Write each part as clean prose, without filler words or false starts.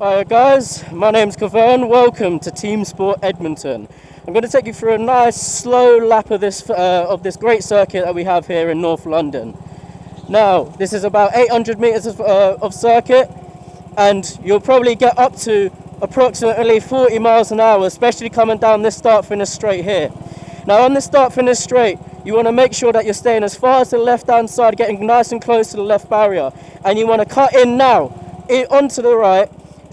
Hi guys, my name's Kavern. Welcome to Teamsport Edmonton. I'm going to take you through a nice slow lap of this great circuit that we have here in North London. Now, this is about 800 meters of circuit, and you'll probably get up to approximately 40 miles an hour, especially coming down this start-finish straight here. Now, on this start-finish straight, you want to make sure that you're staying as far as the left-hand side, getting nice and close to the left barrier, and you want to cut in now, onto the right,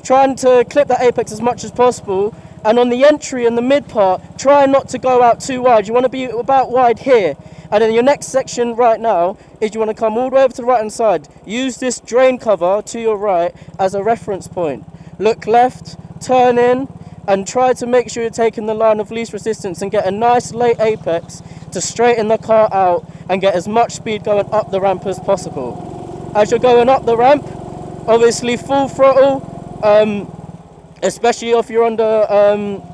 trying to clip that apex as much as possible, and on the entry and the mid part, try not to go out too wide. You want to be about wide here, and then your next section right now is you want to come all the way over to the right hand side. Use this drain cover to your right as a reference point. Look left, turn in, and try to make sure you're taking the line of least resistance and get a nice late apex to straighten the car out and get as much speed going up the ramp as possible. As you're going up the ramp, obviously full throttle, especially if you're under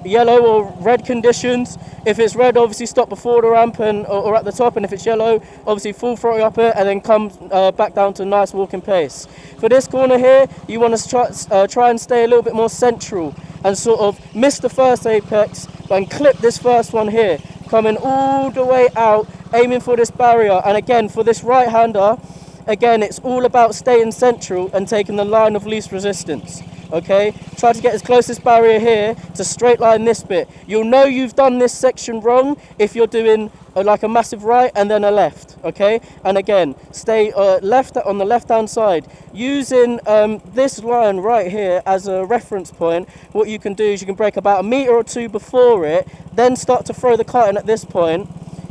yellow or red conditions. If it's red, obviously stop before the ramp or at the top, and if it's yellow, obviously full throttle up it and then come back down to a nice walking pace. For this corner here, you want to try and stay a little bit more central and sort of miss the first apex and clip this first one here, coming all the way out, aiming for this barrier. And again, for this right-hander, again, it's all about staying central and taking the line of least resistance. Okay, try to get as close to this barrier here to straight line this bit. You'll know you've done this section wrong if you're doing like a massive right and then a left. Okay, and again, stay left on the left hand side, using this line right here as a reference point. What you can do is you can brake about a meter or two before it, then start to throw the kart in at this point,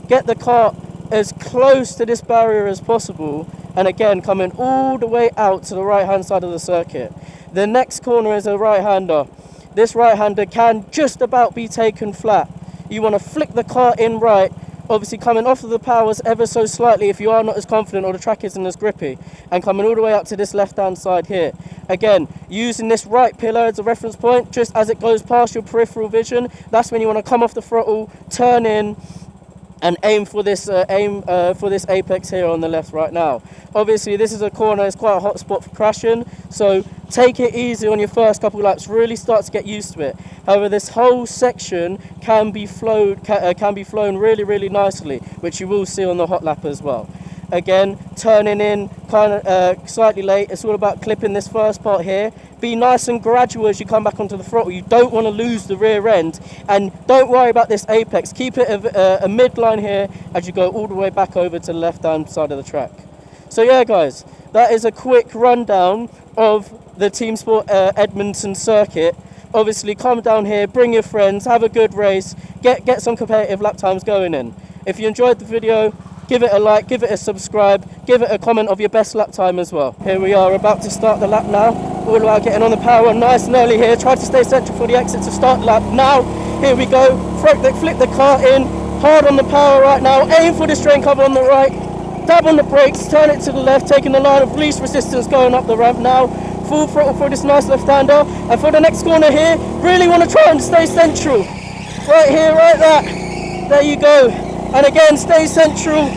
get the kart as close to this barrier as possible, and again coming all the way out to the right hand side of the circuit. The next corner is a right-hander. This right-hander can just about be taken flat. You want to flick the kart in right, obviously coming off of the powers ever so slightly if you are not as confident or the track isn't as grippy, and coming all the way up to this left-hand side here. Again, using this right pillar as a reference point, just as it goes past your peripheral vision, that's when you want to come off the throttle, turn in, and aim for this apex here on the left right now. Obviously, this is a corner, it's quite a hot spot for crashing, so take it easy on your first couple of laps, really start to get used to it. However, this whole section can be flown really, really nicely, which you will see on the hot lap as well. Again, turning in kind of slightly late, it's all about clipping this first part here. Be nice and gradual as you come back onto the throttle. You don't want to lose the rear end, and don't worry about this apex. Keep it a midline here as you go all the way back over to the left-hand side of the track. So yeah, guys, that is a quick rundown of the Teamsport Edmonton circuit. Obviously, come down here, bring your friends, have a good race, get some competitive lap times going in. If you enjoyed the video, give it a like, give it a subscribe, give it a comment of your best lap time as well. Here we are about to start the lap now. All about getting on the power nice and early here. Try to stay central for the exit to start the lap. Now, here we go. Flick the kart in. Hard on the power right now. Aim for this drain cover on the right. Dab on the brakes. Turn it to the left. Taking the line of least resistance going up the ramp now. Full throttle for this nice left-hander. And for the next corner here, really want to try and stay central. Right here, right there. There you go. And again, stay central.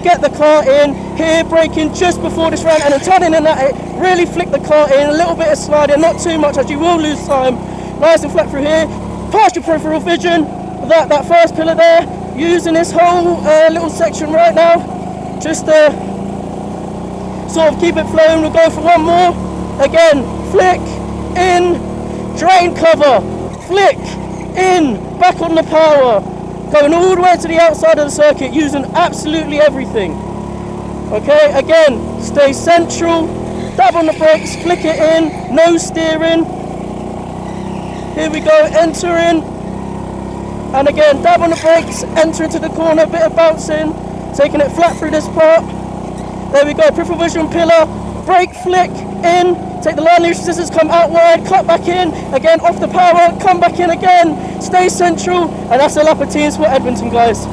Get the kart in, here braking just before this round and then turning in that, really flick the kart in, a little bit of sliding, not too much as you will lose time. Nice and flat through here, past your peripheral vision, that first pillar there, using this whole little section right now, just sort of keep it flowing. We'll go for one more. Again, flick, in, drain cover, flick, in, back on the power. Going all the way to the outside of the circuit, using absolutely everything. Okay, again, stay central, dab on the brakes, flick it in, no steering. Here we go, entering. And again, dab on the brakes, enter into the corner, bit of bouncing, taking it flat through this part. There we go, peripheral vision pillar, brake, flick, in, take the line of resistance, come out wide, cut back in, again off the power, come back in again, stay central, and that's a lap of Teamsport Edmonton, guys.